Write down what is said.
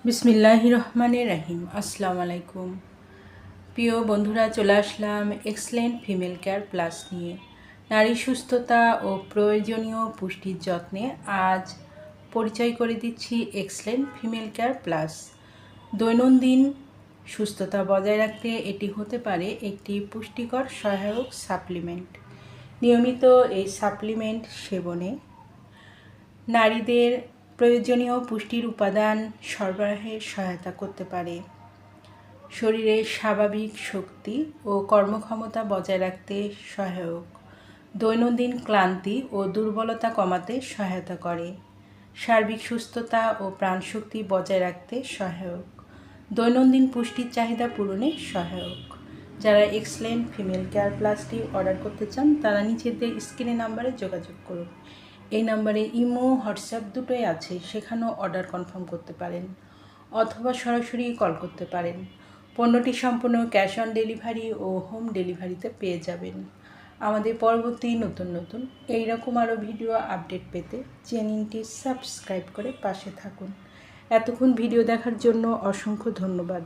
বিসমিল্লাহির রহমানির রহিম। আসসালামু আলাইকুম। প্রিয় বন্ধুরা, চলে আসলাম এক্সেলেন্ট ফিমেল কেয়ার প্লাস নিয়ে। নারী সুস্থতা ও প্রয়োজনীয় পুষ্টির যত্নে আজ পরিচয় করে দিচ্ছি এক্সেলেন্ট ফিমেল কেয়ার প্লাস। দৈনন্দিন সুস্থতা বজায় রাখতে এটি হতে পারে একটি পুষ্টিকর সহায়ক সাপ্লিমেন্ট। নিয়মিত এই সাপ্লিমেন্ট সেবনে নারীদের প্রয়োজনীয় পুষ্টির উপাদান সরবরাহে সহায়তা করতে পারে, শরীরের স্বাভাবিক শক্তি ও কর্মক্ষমতা বজায় রাখতে সহায়ক, দৈনন্দিন ক্লান্তি ও দুর্বলতা কমাতে সহায়তা করে, সার্বিক সুস্থতা ও প্রাণশক্তি বজায় রাখতে সহায়ক, দৈনন্দিন পুষ্টির চাহিদা পূরণে সহায়ক। যারা এক্সেলেন্ট ফিমেল কেয়ার প্লাসটি অর্ডার করতে চান তারা নিচের স্ক্রিনে নাম্বারে যোগাযোগ করুন। এই নাম্বারে ইমো, হোয়াটসঅ্যাপ দুটোই আছে, সেখানেও অর্ডার কনফার্ম করতে পারেন অথবা সরাসরি কল করতে পারেন। পণ্যটি সম্পূর্ণ ক্যাশ অন ডেলিভারি ও হোম ডেলিভারিতে পেয়ে যাবেন। আমাদের পরবর্তী নতুন এইরকম আরও ভিডিও আপডেট পেতে চ্যানেলটি সাবস্ক্রাইব করে পাশে থাকুন। এতক্ষণ ভিডিও দেখার জন্য অসংখ্য ধন্যবাদ।